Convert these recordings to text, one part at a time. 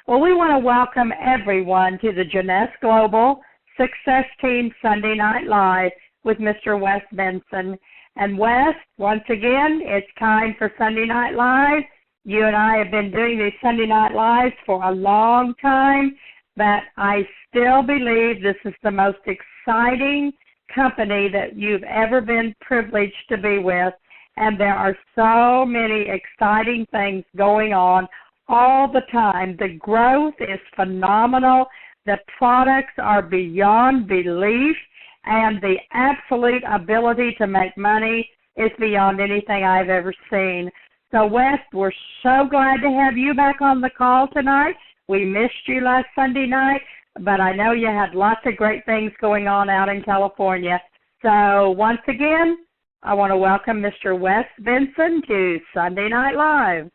Well, we want to welcome everyone to the Jeunesse Global Success Team Sunday Night Live with Mr. Wes Benson. And Wes, once again, it's time for Sunday Night Live. You and I have been doing these Sunday Night Lives for a long time, but I still believe this is the most exciting company that you've ever been privileged to be with. And there are so many exciting things going on all the time. The growth is phenomenal. The products are beyond belief, and the absolute ability to make money is beyond anything I've ever seen. So, Wes, we're so glad to have you back on the call tonight. We missed you last Sunday night, but I know you had lots of great things going on out in California. So, once again, I want to welcome Mr. Wes Benson to Sunday Night Live.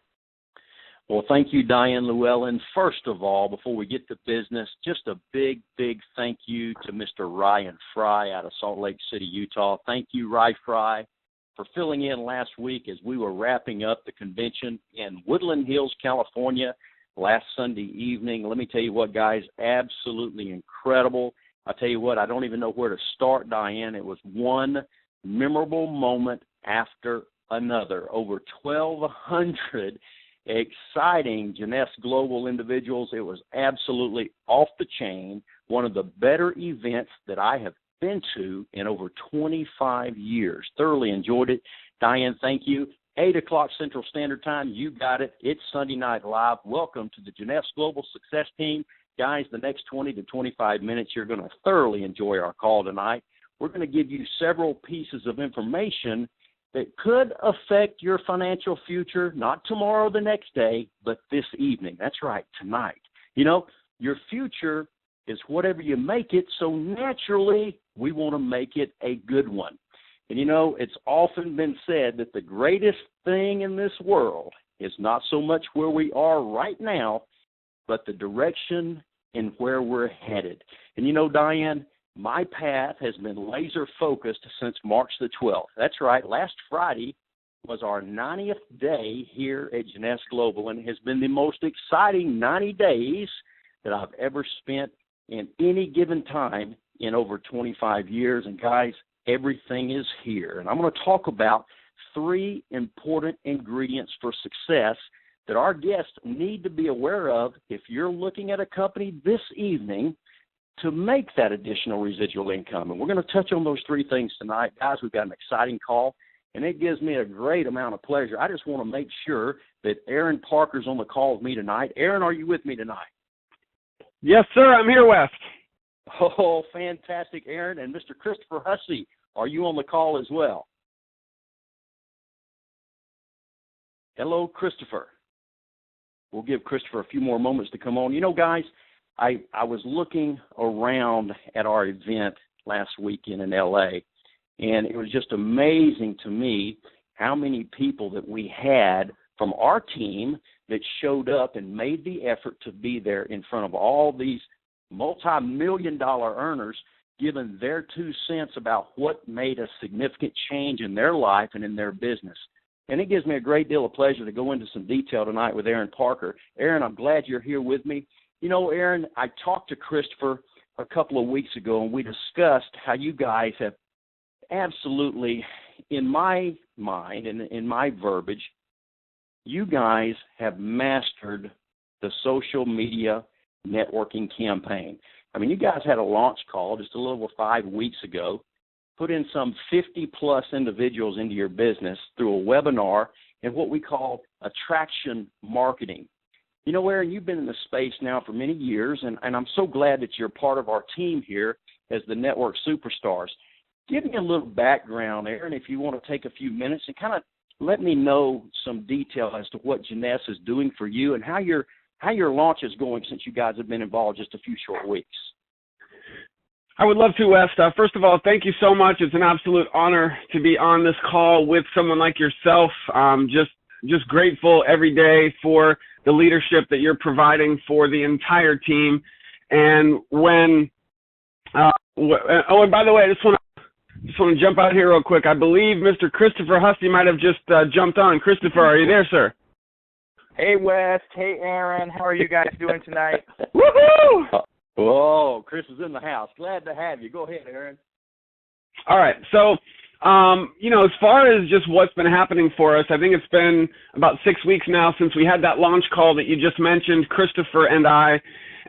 Well, thank you, Diane Llewellyn. First of all, before we get to business, just a big, big thank you to Mr. Ryan Fry out of Salt Lake City, Utah. Thank you, Ryan Fry, for filling in last week as we were wrapping up the convention in Woodland Hills, California, last Sunday evening. Let me tell you what, guys, absolutely incredible. I tell you what, I don't even know where to start, Diane. It was one memorable moment after another. Over 1,200 exciting Jeunesse Global individuals. It was absolutely off the chain, one of the better events that I have been to in over 25 years. Thoroughly enjoyed it. Diane, thank you. 8 o'clock Central Standard Time, you got it. It's Sunday Night Live. Welcome to the Jeunesse Global Success Team. Guys, the next 20 to 25 minutes, you're going to thoroughly enjoy our call tonight. We're going to give you several pieces of information that could affect your financial future, not tomorrow or the next day, but this evening. That's right, tonight. You know, your future is whatever you make it, so naturally we want to make it a good one. And, you know, it's often been said that the greatest thing in this world is not so much where we are right now, but the direction and where we're headed. And, you know, Diane, my path has been laser-focused since March the 12th. That's right. Last Friday was our 90th day here at Jeunesse Global, and it has been the most exciting 90 days that I've ever spent in any given time in over 25 years. And, guys, everything is here. And I'm going to talk about 3 important ingredients for success that our guests need to be aware of if you're looking at a company this evening to make that additional residual income. And we're going to touch on those 3 things tonight. Guys, we've got an exciting call, and it gives me a great amount of pleasure. I just want to make sure that Aaron Parker's on the call with me tonight. Aaron, are you with me tonight? Yes, sir. I'm here, Wes. Oh, fantastic, Aaron. And Mr. Christopher Hussey, are you on the call as well? Hello, Christopher. We'll give Christopher a few more moments to come on. You know, guys, I was looking around at our event last weekend in L.A., and it was just amazing to me how many people that we had from our team that showed up and made the effort to be there in front of all these multi-million-dollar earners, giving their 2 cents about what made a significant change in their life and in their business. And it gives me a great deal of pleasure to go into some detail tonight with Aaron Parker. Aaron, I'm glad you're here with me. You know, Aaron, I talked to Christopher a couple of weeks ago, and we discussed how you guys have absolutely, in my mind and in my verbiage, you guys have mastered the social media networking campaign. I mean, you guys had a launch call just a little over 5 weeks ago, put in some 50-plus individuals into your business through a webinar and what we call attraction marketing. You know, Aaron, you've been in the space now for many years, and I'm so glad that you're part of our team here as the Network Superstars. Give me a little background, Aaron, if you want to take a few minutes and kind of let me know some detail as to what Jeunesse is doing for you and how your launch is going since you guys have been involved just a few short weeks. I would love to, Wes. First of all, thank you so much. It's an absolute honor to be on this call with someone like yourself. Just grateful every day for the leadership that you're providing for the entire team. And when, and by the way, I just want to jump out here real quick. I believe Mr. Christopher Hussey might have just jumped on. Christopher, are you there, sir? Hey, West. Hey, Aaron. How are you guys doing tonight? Woohoo! Whoa, Chris is in the house. Glad to have you. Go ahead, Aaron. All right. So, as far as just what's been happening for us, I think it's been about 6 weeks now since we had that launch call that you just mentioned, Christopher and I,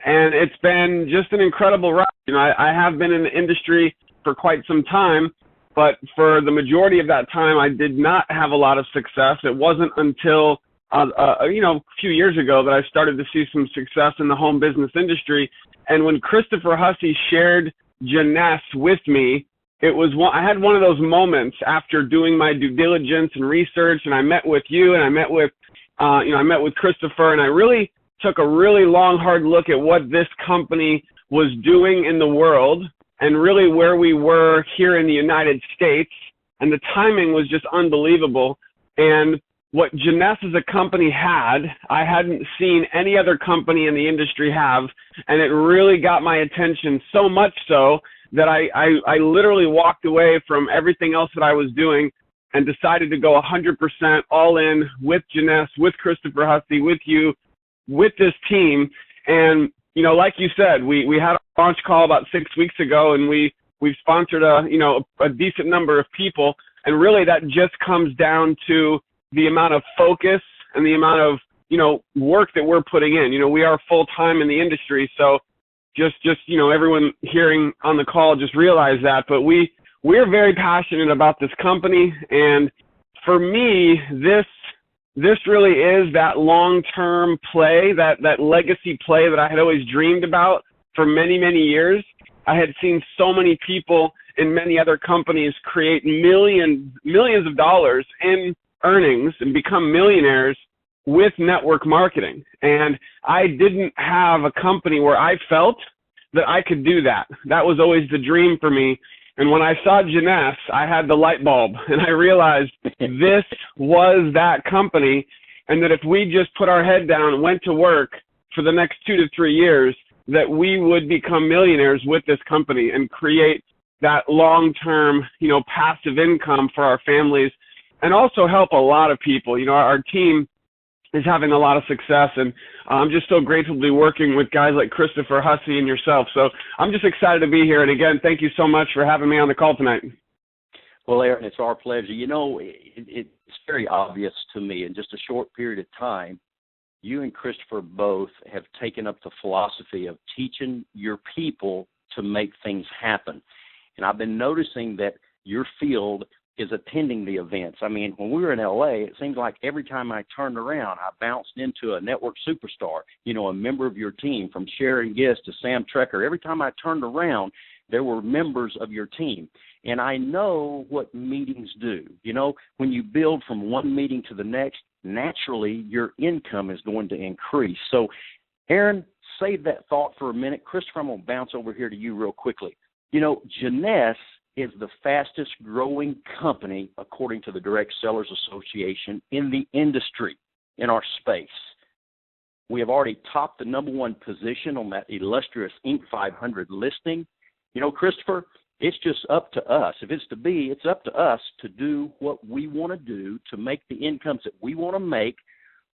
and it's been just an incredible ride. I have been in the industry for quite some time, but for the majority of that time, I did not have a lot of success. It wasn't until a few years ago that I started to see some success in the home business industry. And when Christopher Hussey shared Jeunesse with me, I had one of those moments after doing my due diligence and research, and I met with you, and I met with Christopher, and I really took a really long, hard look at what this company was doing in the world and really where we were here in the United States. And the timing was just unbelievable. And what Jeunesse as a company I hadn't seen any other company in the industry have, and it really got my attention, so much so that I literally walked away from everything else that I was doing and decided to go 100% all in with Jeunesse, with Christopher Hussey, with you, with this team. And, like you said, we had a launch call about 6 weeks ago, and we've sponsored a decent number of people. And really that just comes down to the amount of focus and the amount of, work that we're putting in. We are full time in the industry. So just, everyone hearing on the call, just realize that, but we're very passionate about this company. And for me, this really is that long-term play, that legacy play that I had always dreamed about for many, many years. I had seen so many people in many other companies create millions of dollars in earnings and become millionaires with network marketing. And I didn't have a company where I felt that I could do that. That was always the dream for me. And when I saw Jeunesse, I had the light bulb, and I realized this was that company, and that if we just put our head down and went to work for the next 2 to 3 years, that we would become millionaires with this company and create that long-term, passive income for our families, and also help a lot of people. Our team is having a lot of success, and I'm just so grateful to be working with guys like Christopher Hussey and yourself. So I'm just excited to be here. And again, thank you so much for having me on the call tonight. Well, Aaron, it's our pleasure. It's very obvious to me in just a short period of time, you and Christopher both have taken up the philosophy of teaching your people to make things happen. And I've been noticing that your field is attending the events. I mean, when we were in LA, it seems like every time I turned around, I bounced into a network superstar, a member of your team, from Sharon Gist to Sam Trecker. Every time I turned around, there were members of your team. And I know what meetings do. When you build from one meeting to the next, naturally your income is going to increase. So, Aaron, save that thought for a minute. Christopher, I'm going to bounce over here to you real quickly. Jeunesse is the fastest growing company, according to the Direct Sellers Association, in the industry, in our space. We have already topped the #1 position on that illustrious Inc. 500 listing. Christopher, it's just up to us. If it's to be, it's up to us to do what we want to do to make the incomes that we want to make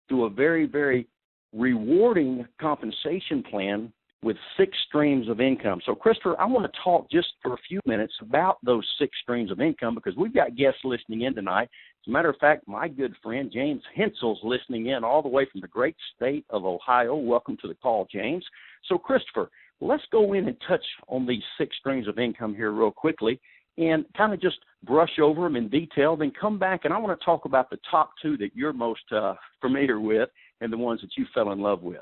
through a very, very rewarding compensation plan with 6 streams of income. So, Christopher, I want to talk just for a few minutes about those 6 streams of income, because we've got guests listening in tonight. As a matter of fact, my good friend James Hensel's listening in all the way from the great state of Ohio. Welcome to the call, James. So, Christopher, let's go in and touch on these 6 streams of income here real quickly and kind of just brush over them in detail, then come back, and I want to talk about the top 2 that you're most familiar with and the ones that you fell in love with.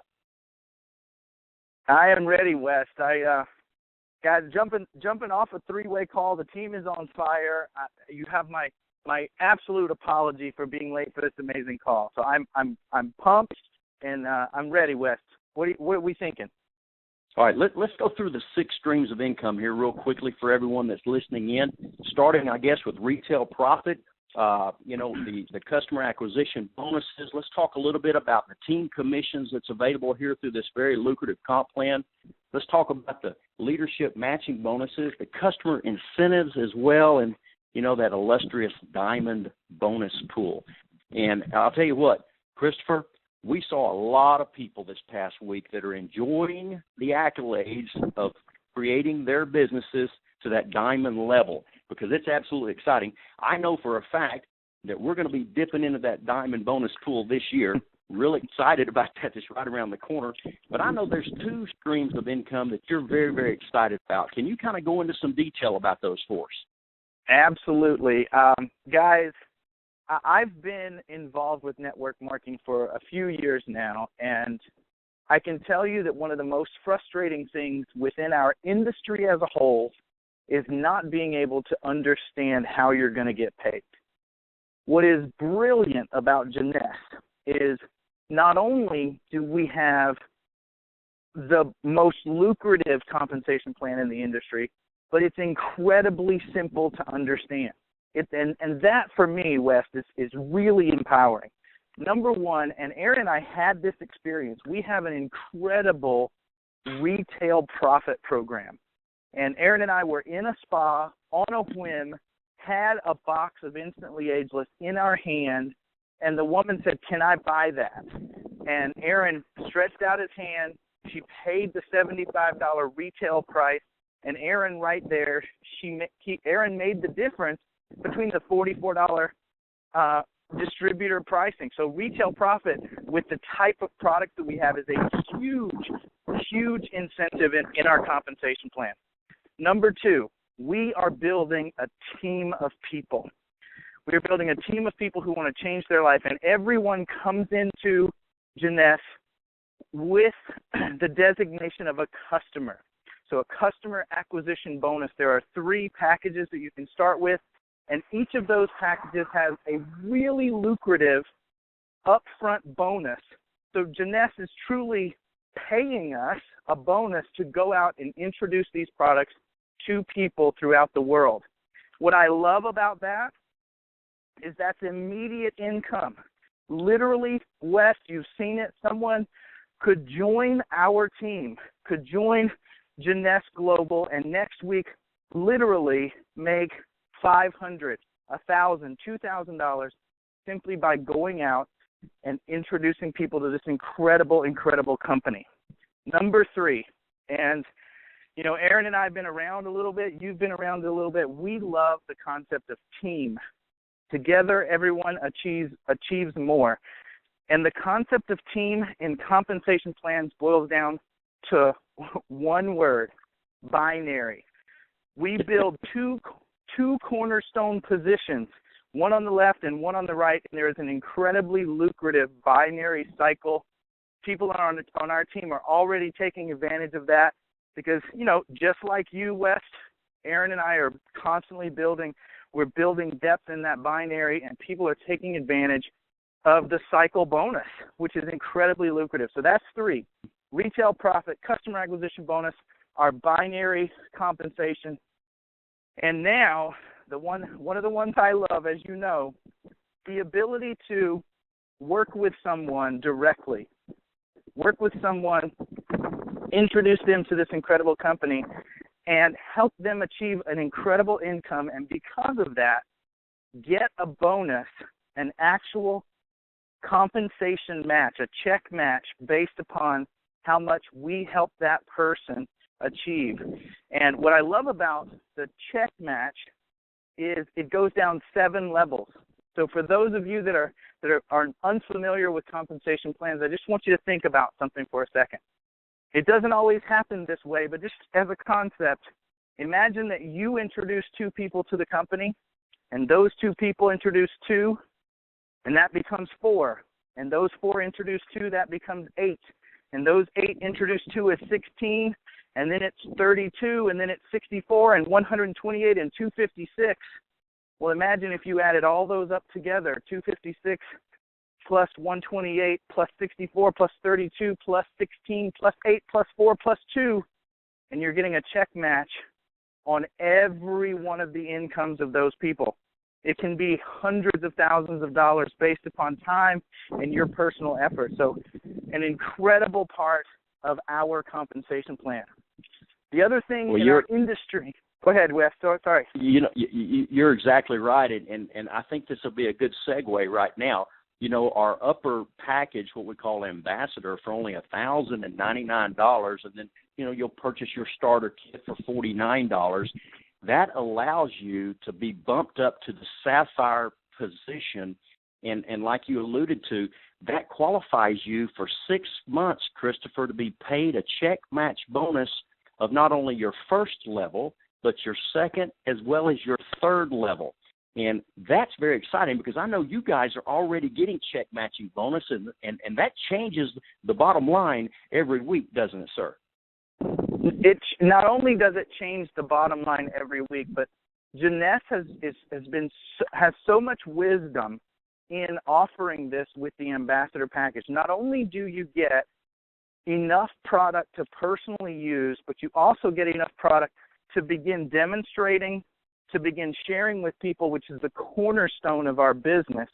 I am ready, West. Guys, jumping off a 3-way call. The team is on fire. You have my absolute apology for being late for this amazing call. So I'm pumped, and I'm ready, West. What are we thinking? All right, let's go through the 6 streams of income here real quickly for everyone that's listening in, starting, I guess, with retail profit. The customer acquisition bonuses. Let's talk a little bit about the team commissions that's available here through this very lucrative comp plan. Let's talk about the leadership matching bonuses, the customer incentives as well, and, that illustrious diamond bonus pool. And I'll tell you what, Christopher, we saw a lot of people this past week that are enjoying the accolades of creating their businesses to that diamond level, because it's absolutely exciting. I know for a fact that we're going to be dipping into that diamond bonus pool this year. Really excited about that. It's right around the corner. But I know there's two streams of income that you're very, very excited about. Can you kind of go into some detail about those for us? Absolutely. Guys, I've been involved with network marketing for a few years now, and I can tell you that one of the most frustrating things within our industry as a whole is not being able to understand how you're going to get paid. What is brilliant about Jeunesse is not only do we have the most lucrative compensation plan in the industry, but it's incredibly simple to understand. And that, for me, Wes, is really empowering. Number one, and Aaron and I had this experience, we have an incredible retail profit program. And Aaron and I were in a spa on a whim, had a box of Instantly Ageless in our hand, and the woman said, "Can I buy that?" And Aaron stretched out his hand. She paid the $75 retail price, and Aaron right there, Aaron made the difference between the $44 distributor pricing. So retail profit with the type of product that we have is a huge, huge incentive in our compensation plan. Number two, we are building a team of people. We are building a team of people who want to change their life, and everyone comes into Jeunesse with the designation of a customer. So a customer acquisition bonus. There are 3 packages that you can start with, and each of those packages has a really lucrative upfront bonus. So Jeunesse is truly paying us a bonus to go out and introduce these products to people throughout the world. What I love about that is that's immediate income. Literally, Wes, you've seen it. Someone could join our team, could join Jeunesse Global, and next week literally make $500, $1,000, $2,000 simply by going out and introducing people to this incredible, incredible company. Number 3, and you know, Aaron and I have been around a little bit. You've been around a little bit. We love the concept of team. Together, everyone achieves more. And the concept of team in compensation plans boils down to one word: binary. We build two cornerstone positions, one on the left and one on the right, and there is an incredibly lucrative binary cycle. People on our team are already taking advantage of that because, you know, just like you, Wes, Aaron and I are constantly building. We're building depth in that binary, and people are taking advantage of the cycle bonus, which is incredibly lucrative. So that's 3: retail profit, customer acquisition bonus, our binary compensation. And now, one of the ones I love, as you know, the ability to work with someone directly, work with someone, introduce them to this incredible company, and help them achieve an incredible income, and because of that, get a bonus, an actual compensation match, a check match based upon how much we help that person achieve. And what I love about the check match is it goes down 7 levels. So for those of you that are unfamiliar with compensation plans, I just want you to think about something for a second. It doesn't always happen this way, but just as a concept, imagine that you introduce 2 people to the company, and those 2 people introduce 2, and that becomes 4. And those 4 introduce 2, that becomes 8. And those 8 introduce 2 is 16, and then it's 32, and then it's 64, and 128, and 256. Well, imagine if you added all those up together, 256 plus 128 plus 64 plus 32 plus 16 plus 8 plus 4 plus 2, and you're getting a check match on every one of the incomes of those people. It can be hundreds of thousands of dollars based upon time and your personal effort. So an incredible part of our compensation plan. The other thing in our industry, go ahead, Wes, sorry. You know, you're exactly right, and I think this will be a good segue right now. our upper package, what we call Ambassador, for only $1,099, and then, you'll purchase your starter kit for $49. That allows you to be bumped up to the Sapphire position, and like you alluded to, that qualifies you for 6 months, Christopher, to be paid a check match bonus of not only your first level, but your second as well as your third level. And that's very exciting because I know you guys are already getting check matching bonus, and that changes the bottom line every week, doesn't it, sir? It not only does it change the bottom line every week, but Jeunesse has so much wisdom in offering this with the Ambassador package. Not only do you get enough product to personally use, but you also get enough product to begin demonstrating, to begin sharing with people, which is the cornerstone of our business.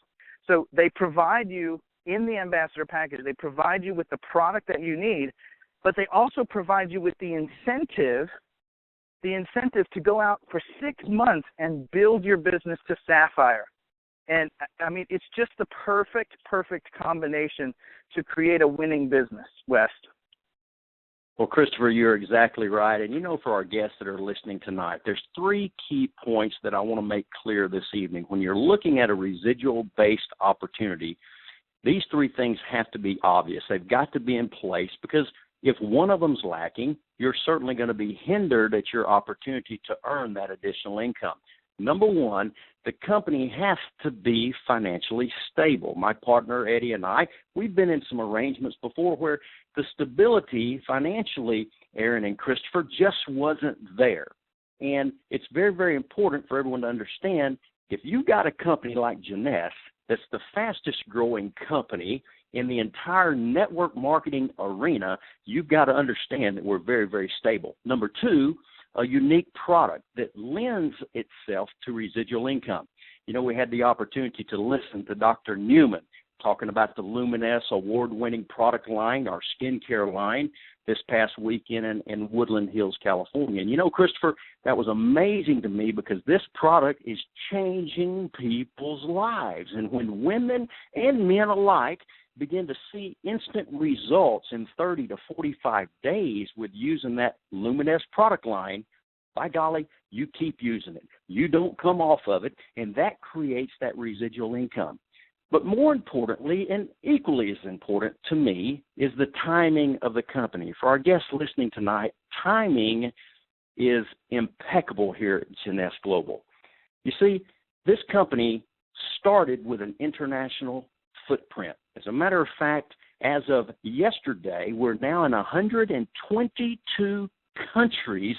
So they provide you, in the Ambassador package, they provide you with the product that you need, but they also provide you with the incentive to go out for 6 months and build your business to Sapphire. And I mean, it's just the perfect combination to create a winning business, West. Well, Christopher, you're exactly right. And for our guests that are listening tonight, there's 3 key points that I want to make clear this evening. When you're looking at a residual-based opportunity, these 3 things have to be obvious. They've got to be in place, because if one of them's lacking, you're certainly going to be hindered at your opportunity to earn that additional income. Number 1, the company has to be financially stable. My partner, Eddie, and I, we've been in some arrangements before where the stability financially, Aaron and Christopher, just wasn't there. And it's very, very important for everyone to understand, if you've got a company like Jeunesse that's the fastest growing company in the entire network marketing arena, you've got to understand that we're very, very stable. Number 2, a unique product that lends itself to residual income. We had the opportunity to listen to Dr. Newman talking about the Luminous award-winning product line, our skincare line, this past weekend in Woodland Hills, California. And Christopher, that was amazing to me because this product is changing people's lives. And when women and men alike begin to see instant results in 30 to 45 days with using that Luminous product line, by golly, you keep using it. You don't come off of it, and that creates that residual income. But more importantly, and equally as important to me, is the timing of the company. For our guests listening tonight, timing is impeccable here at Jeunesse Global. You see, this company started with an international footprint. As a matter of fact, as of yesterday, we're now in 122 countries,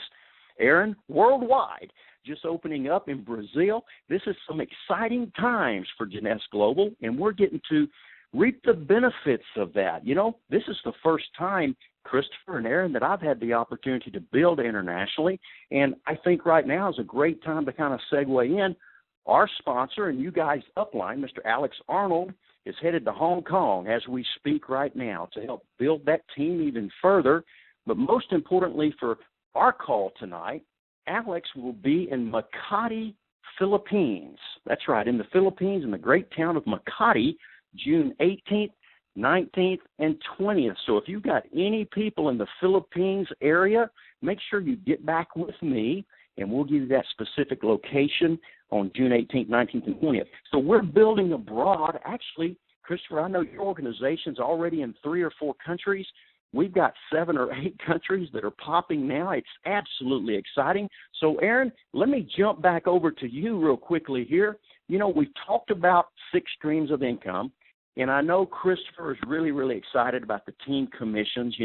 Aaron, worldwide, just opening up in Brazil. This is some exciting times for Jeunesse Global, and we're getting to reap the benefits of that. This is the first time, Christopher and Aaron, that I've had the opportunity to build internationally, and I think right now is a great time to kind of segue in. Our sponsor and you guys upline, Mr. Alex Arnold, is headed to Hong Kong as we speak right now to help build that team even further. But most importantly for our call tonight, Alex will be in Makati, Philippines. That's right, in the Philippines, in the great town of Makati, June 18th, 19th, and 20th. So if you've got any people in the Philippines area, make sure you get back with me, and we'll give you that specific location on June 18th, 19th, and 20th. So we're building abroad. Actually, Christopher, I know your organization's already in 3 or 4 countries. We've got 7 or 8 countries that are popping now. It's absolutely exciting. So, Aaron, let me jump back over to you real quickly here. We've talked about 6 streams of income, and I know Christopher is really, really excited about the team commissions.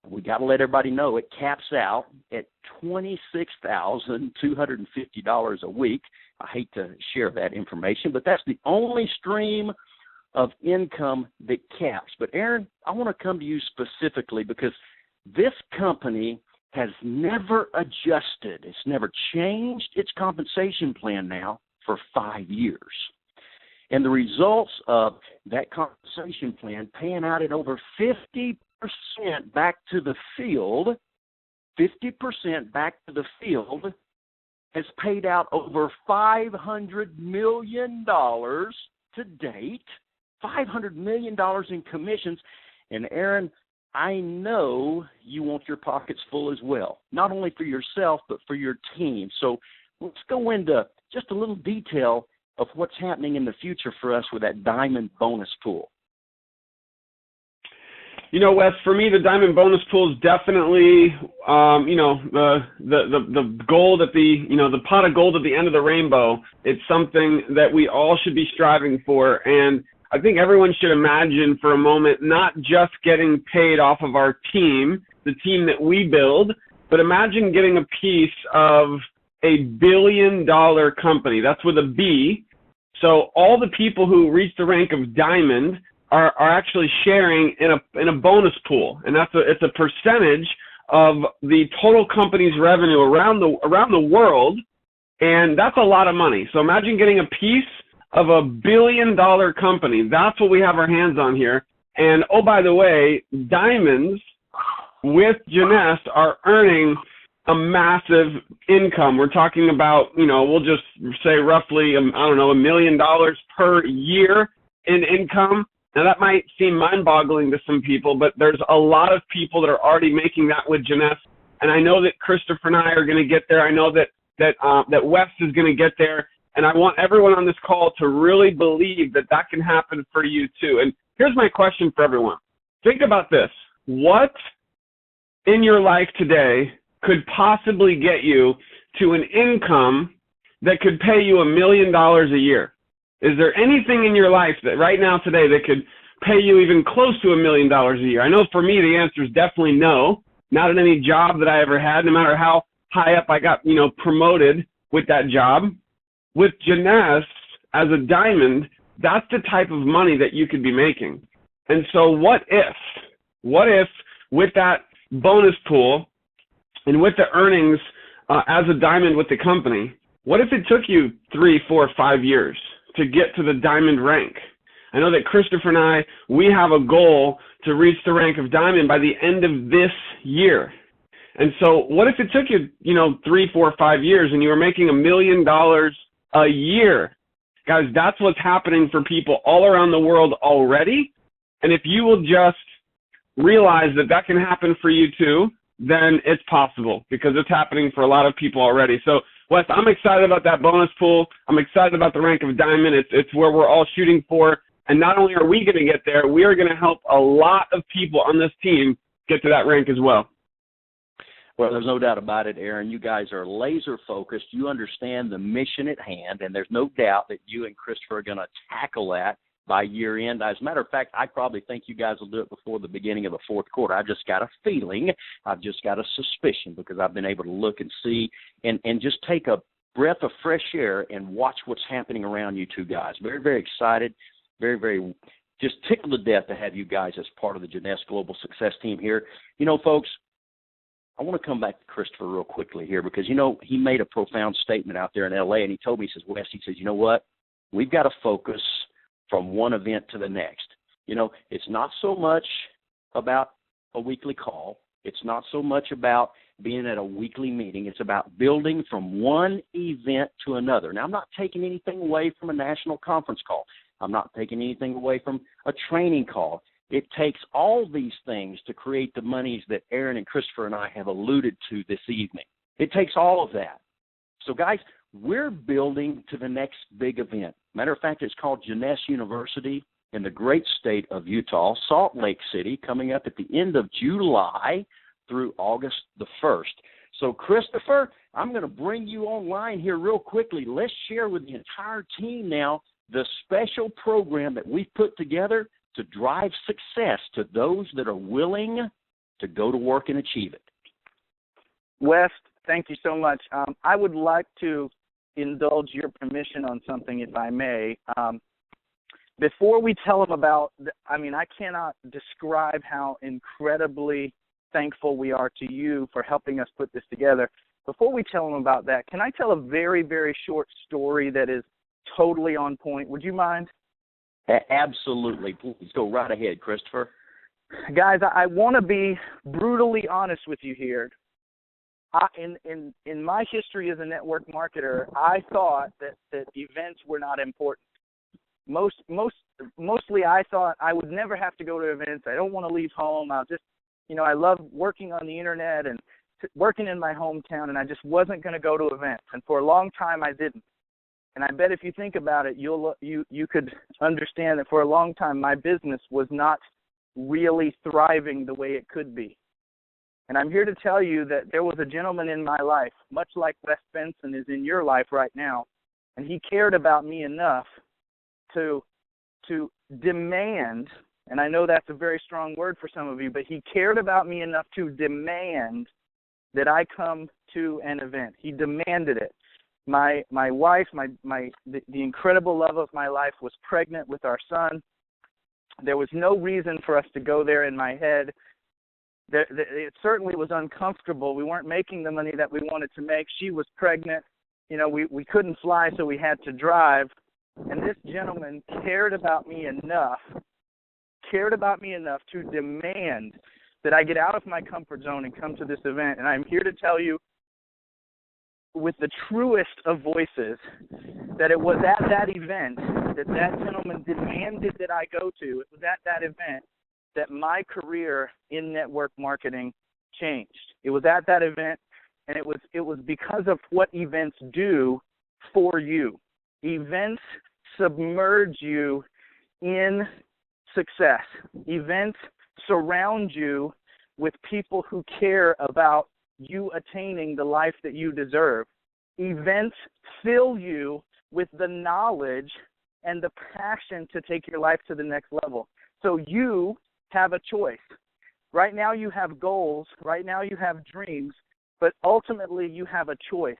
We got to let everybody know it caps out at $26,250 a week. I hate to share that information, but that's the only stream of income that caps. But Aaron, I want to come to you specifically because this company has never adjusted. It's never changed its compensation plan now for 5 years. And the results of that compensation plan paying out at over 50% back to the field, 50% back to the field, has paid out over $500 million to date $500 million in commissions. And Aaron, I know you want your pockets full as well, not only for yourself, but for your team. So let's go into just a little detail of what's happening in the future for us with that Diamond bonus pool. You know, Wes, for me, the Diamond bonus pool is definitely, the gold at the pot of gold at the end of the rainbow. It's something that we all should be striving for. And I think everyone should imagine for a moment not just getting paid off of our team, the team that we build, but imagine getting a piece of $1 billion company. That's with a B. So all the people who reach the rank of Diamond are actually sharing in a bonus pool, and it's a percentage of the total company's revenue around the world, and that's a lot of money. So imagine getting a piece of $1 billion company. That's what we have our hands on here. And oh, by the way, Diamonds with Jeunesse are earning a massive income. We're talking about, we'll just say roughly, $1 million per year in income. Now, that might seem mind-boggling to some people, but there's a lot of people that are already making that with Jeunesse. And I know that Christopher and I are going to get there. I know that Wes is going to get there. And I want everyone on this call to really believe that can happen for you too. And here's my question for everyone. Think about this. What in your life today could possibly get you to an income that could pay you $1 million a year? Is there anything in your life that right now today that could pay you even close to $1 million a year? I know for me the answer is definitely no. Not in any job that I ever had, no matter how high up I got, promoted with that job. With Jeunesse as a Diamond, that's the type of money that you could be making. And so what if with that bonus pool and with the earnings as a Diamond with the company, what if it took you 3, 4, 5 years to get to the Diamond rank? I know that Christopher and I, we have a goal to reach the rank of Diamond by the end of this year. And so what if it took you, 3, 4, 5 years and you were making $1 million a year? Guys, that's what's happening for people all around the world already. And if you will just realize that can happen for you too, then it's possible, because it's happening for a lot of people already. So Wes, I'm excited about that bonus pool. I'm excited about the rank of Diamond. It's where we're all shooting for. And not only are we going to get there, we are going to help a lot of people on this team get to that rank as well. Well, there's no doubt about it, Aaron. You guys are laser focused. You understand the mission at hand, and there's no doubt that you and Christopher are going to tackle that by year end. As a matter of fact, I probably think you guys will do it before the beginning of the fourth quarter. I've just got a feeling. I've just got a suspicion, because I've been able to look and see and just take a breath of fresh air and watch what's happening around you two guys. Very, very excited. Very, very just tickled to death to have you guys as part of the Jeunesse Global Success team here. Folks, I want to come back to Christopher real quickly here, because, he made a profound statement out there in L.A., and he told me, he says, Wes, he says, you know what? We've got to focus from one event to the next. It's not so much about a weekly call. It's not so much about being at a weekly meeting. It's about building from one event to another. Now, I'm not taking anything away from a national conference call. I'm not taking anything away from a training call. It takes all these things to create the monies that Aaron and Christopher and I have alluded to this evening. It takes all of that. So, guys, we're building to the next big event. Matter of fact, it's called Jeunesse University in the great state of Utah, Salt Lake City, coming up at the end of July through August the 1st. So, Christopher, I'm going to bring you online here real quickly. Let's share with the entire team now the special program that we've put together to drive success to those that are willing to go to work and achieve it. Wes, thank you so much. I would like to indulge your permission on something, if I may. Before we tell them about, I cannot describe how incredibly thankful we are to you for helping us put this together. Before we tell them about that, can I tell a very, very short story that is totally on point? Would you mind? Absolutely. Please go right ahead, Christopher. Guys, I want to be brutally honest with you here. In my history as a network marketer, I thought that events were not important. Most mostly I thought I would never have to go to events. I don't want to leave home. I'll just, I love working on the internet and working in my hometown, and I just wasn't going to go to events. And for a long time, I didn't. And I bet if you think about it, you could understand that for a long time, my business was not really thriving the way it could be. And I'm here to tell you that there was a gentleman in my life, much like Wes Benson is in your life right now, and he cared about me enough to demand, and I know that's a very strong word for some of you, but he cared about me enough to demand that I come to an event. He demanded it. My wife, the incredible love of my life, was pregnant with our son. There was no reason for us to go there in my head. It certainly was uncomfortable. We weren't making the money that we wanted to make. She was pregnant. We couldn't fly, so we had to drive. And this gentleman cared about me enough to demand that I get out of my comfort zone and come to this event. And I'm here to tell you with the truest of voices that it was at that event that gentleman demanded that I go to. It was at that event that my career in network marketing changed. It was at that event, and it was because of what events do for you. Events submerge you in success. Events surround you with people who care about you attaining the life that you deserve. Events fill you with the knowledge and the passion to take your life to the next level. So you have a choice. Right now you have goals. Right now you have dreams. But ultimately you have a choice.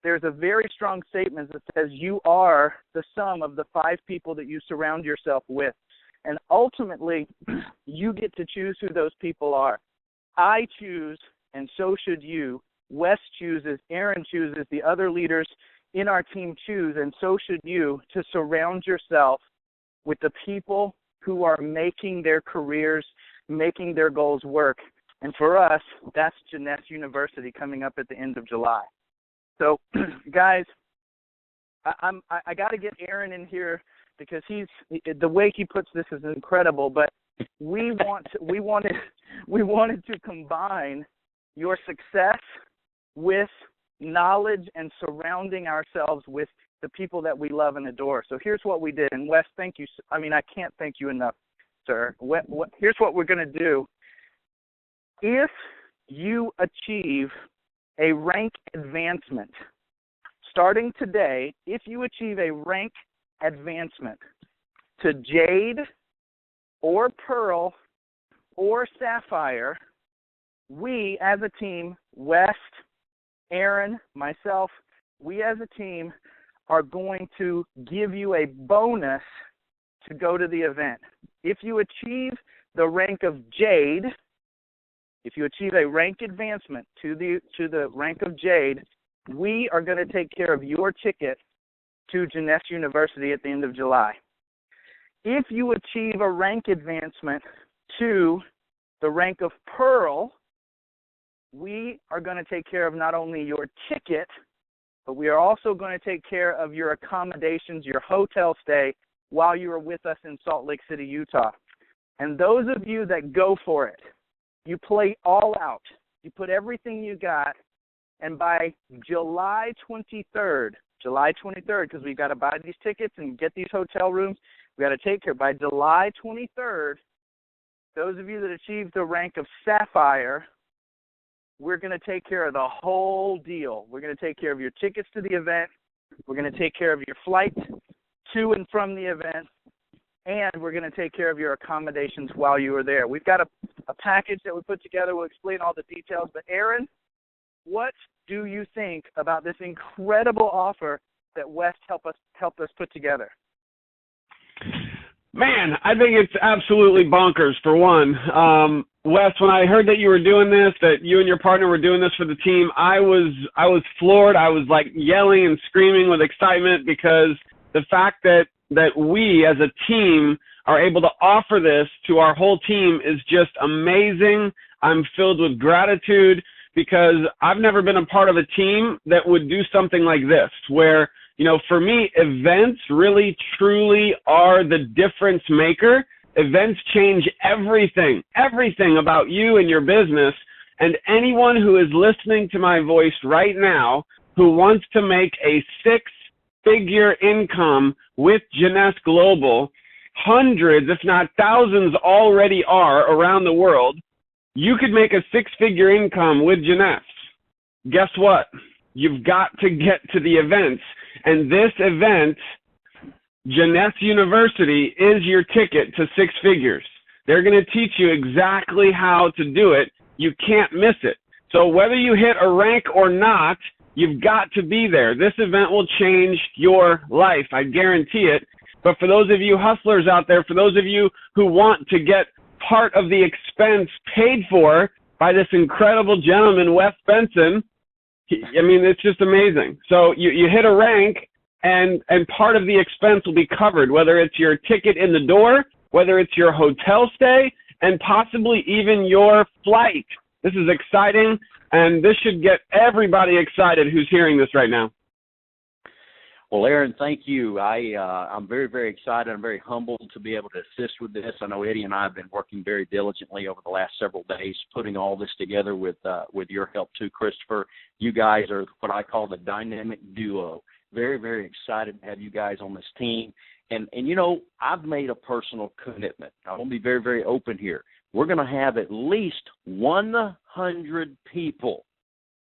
There's a very strong statement that says you are the sum of the 5 people that you surround yourself with. And ultimately, you get to choose who those people are. I choose, and so should you. Wes chooses, Aaron chooses, the other leaders in our team choose, and so should you, to surround yourself with the people who are making their careers, making their goals work. And for us, that's Jeunesse University coming up at the end of July. So, guys, I got to get Aaron in here because the way he puts this is incredible. But we wanted to combine your success with knowledge and surrounding ourselves with the people that we love and adore. So here's what we did. And Wes, thank you. I can't thank you enough, sir. Here's what we're going to do. If you achieve a rank advancement, starting today, if you achieve a rank advancement to Jade or Pearl or Sapphire, we as a team, West, Aaron, myself, we as a team are going to give you a bonus to go to the event. If you achieve the rank of Jade, if you achieve a rank advancement to the rank of Jade, we are going to take care of your ticket to Jeunesse University at the end of July. If you achieve a rank advancement to the rank of Pearl, we are going to take care of not only your ticket, but we are also going to take care of your accommodations, your hotel stay, while you are with us in Salt Lake City, Utah. And those of you that go for it, you play all out. You put everything you got, and by July 23rd, because we've got to buy these tickets and get these hotel rooms, we got to take care. By July 23rd, those of you that achieve the rank of Sapphire, we're going to take care of the whole deal. We're going to take care of your tickets to the event. We're going to take care of your flight to and from the event. And we're going to take care of your accommodations while you are there. We've got a package that we put together. We'll explain all the details. But Aaron, what do you think about this incredible offer that Wes helped us put together? Man, I think it's absolutely bonkers, for one. Wes, when I heard that you were doing this, that you and your partner were doing this for the team, I was floored. I was like yelling and screaming with excitement because the fact that we as a team are able to offer this to our whole team is just amazing. I'm filled with gratitude because I've never been a part of a team that would do something like this, where For me, events really, truly are the difference maker. Events change everything about you and your business. And anyone who is listening to my voice right now who wants to make a six-figure income with Jeunesse Global, hundreds, if not thousands, already are around the world. You could make a six-figure income with Jeunesse. Guess what? You've got to get to the events. And this event, Jeunesse University, is your ticket to six figures. They're going to teach you exactly how to do it. You can't miss it. So whether you hit a rank or not, you've got to be there. This event will change your life. I guarantee it. But for those of you hustlers out there, for those of you who want to get part of the expense paid for by this incredible gentleman, Wes Benson, it's just amazing. So you hit a rank, and part of the expense will be covered, whether it's your ticket in the door, whether it's your hotel stay, and possibly even your flight. This is exciting, and this should get everybody excited who's hearing this right now. Well, Aaron, thank you. I'm very, very excited. I'm very humbled to be able to assist with this. I know Eddie and I have been working very diligently over the last several days, putting all this together with your help too, Christopher. You guys are what I call the dynamic duo. Very, very excited to have you guys on this team. And I've made a personal commitment. I want to be very, very open here. We're going to have at least 100 people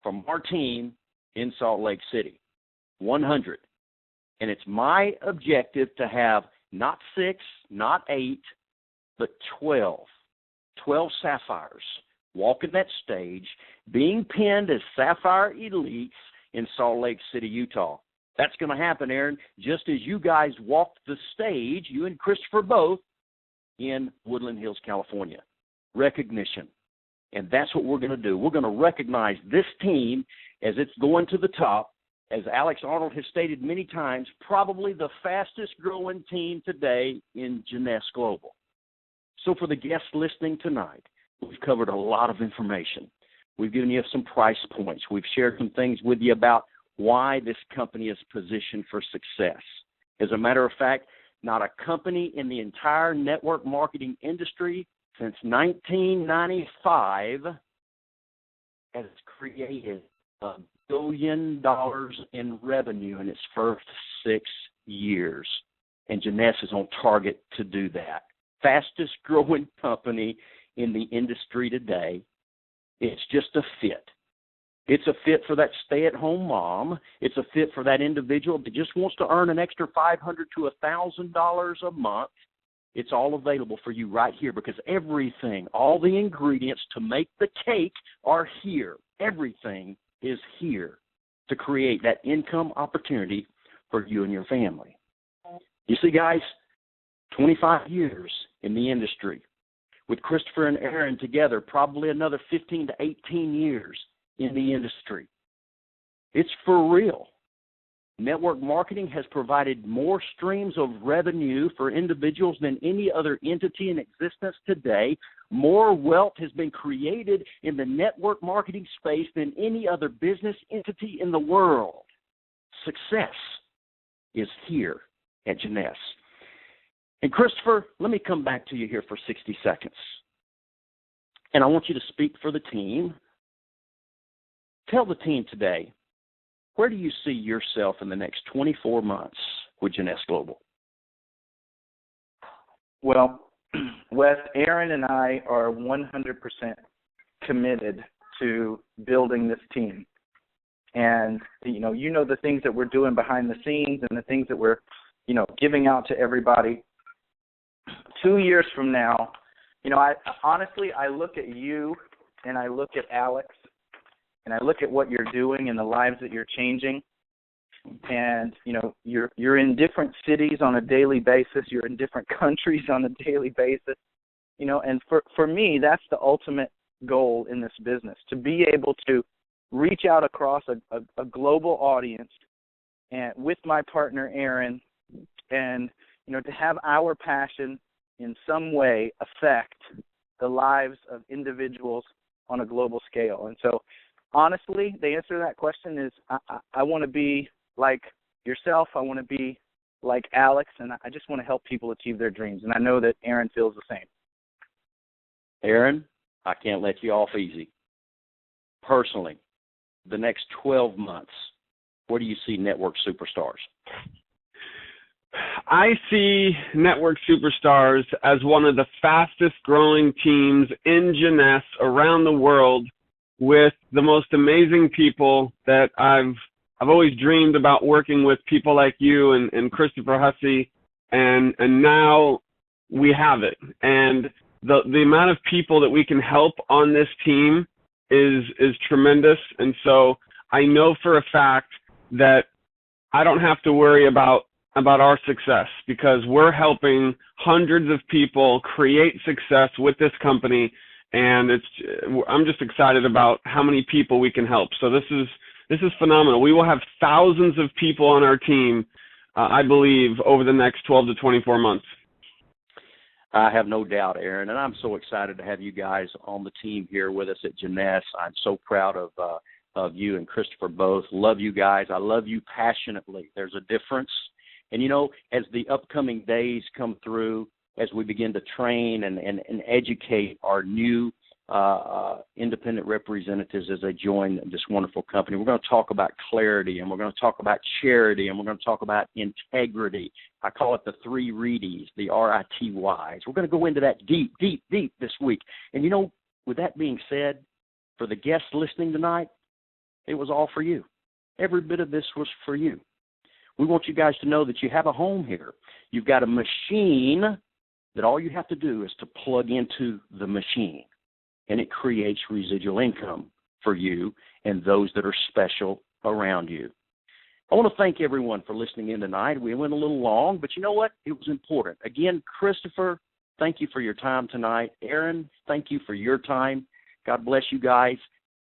from our team in Salt Lake City. 100. And it's my objective to have not 6, not 8, but 12. 12 Sapphires walking that stage, being pinned as Sapphire Elites in Salt Lake City, Utah. That's going to happen, Aaron, just as you guys walked the stage, you and Christopher both, in Woodland Hills, California. Recognition. And that's what we're going to do. We're going to recognize this team as it's going to the top. As Alex Arnold has stated many times, probably the fastest growing team today in Jeunesse Global. So for the guests listening tonight, we've covered a lot of information. We've given you some price points. We've shared some things with you about why this company is positioned for success. As a matter of fact, not a company in the entire network marketing industry since 1995 has created $1 billion in revenue in its first 6 years. And Jeunesse is on target to do that. Fastest growing company in the industry today. It's just a fit. It's a fit for that stay-at-home mom. It's a fit for that individual that just wants to earn an extra $500 to $1,000 a month. It's all available for you right here because everything, all the ingredients to make the cake are here. Everything is here to create that income opportunity for you and your family. You see, guys, 25 years in the industry. With Christopher and Aaron together, probably another 15 to 18 years in the industry. It's for real. Network marketing has provided more streams of revenue for individuals than any other entity in existence today. More wealth has been created in the network marketing space than any other business entity in the world. Success is here at Jeunesse. And Christopher, let me come back to you here for 60 seconds. And I want you to speak for the team. Tell the team today, where do you see yourself in the next 24 months with Jeunesse Global? Well, Wes, Aaron and I are 100% committed to building this team. And, you know the things that we're doing behind the scenes and the things that we're, giving out to everybody. 2 years from now, I honestly look at you and I look at Alex and I look at what you're doing and the lives that you're changing. And, you're in different cities on a daily basis. You're in different countries on a daily basis. And for me, that's the ultimate goal in this business, to be able to reach out across a global audience and with my partner, Aaron, and, to have our passion in some way affect the lives of individuals on a global scale. And so, honestly, the answer to that question is I want to be like yourself. I want to be like Alex, and I just want to help people achieve their dreams. And I know that Aaron feels the same. Aaron, I can't let you off easy. Personally, the next 12 months, where do you see Network Superstars? I see Network Superstars as one of the fastest growing teams in Jeunesse around the world, with the most amazing people that I've always dreamed about working with, people like you and Christopher Hussey, and now we have it. And the amount of people that we can help on this team is tremendous. And so I know for a fact that I don't have to worry about our success, because we're helping hundreds of people create success with this company, and I'm just excited about how many people we can help. So this is phenomenal. We will have thousands of people on our team, I believe, over the next 12 to 24 months. I have no doubt, Aaron, and I'm so excited to have you guys on the team here with us at Jeunesse. I'm so proud of you and Christopher both. Love you guys. I love you passionately. There's a difference. And, you know, as the upcoming days come through, as we begin to train and educate our new independent representatives as they join this wonderful company, we're going to talk about clarity, and we're going to talk about charity, and we're going to talk about integrity. I call it the 3 RITYs, the RITYs. We're going to go into that deep this week. And, you know, with that being said, for the guests listening tonight, it was all for you. Every bit of this was for you. We want you guys to know that you have a home here. You've got a machine that all you have to do is to plug into the machine, and it creates residual income for you and those that are special around you. I want to thank everyone for listening in tonight. We went a little long, but you know what? It was important. Again, Christopher, thank you for your time tonight. Aaron, thank you for your time. God bless you guys.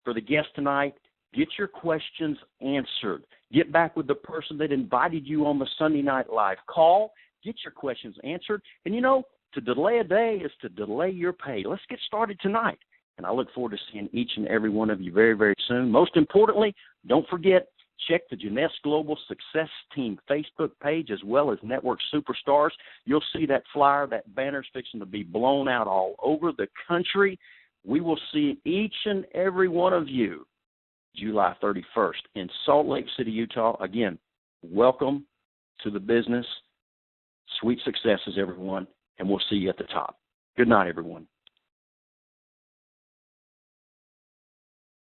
For the guests tonight, get your questions answered. Get back with the person that invited you on the Sunday Night Live. Call, get your questions answered. And, you know, to delay a day is to delay your pay. Let's get started tonight. And I look forward to seeing each and every one of you very, very soon. Most importantly, don't forget, check the Jeunesse Global Success Team Facebook page as well as Network Superstars. You'll see that flyer, that banner's fixing to be blown out all over the country. We will see each and every one of you July 31st in Salt Lake City, Utah. Again, welcome to the business. Sweet successes, everyone, and we'll see you at the top. Good night, everyone.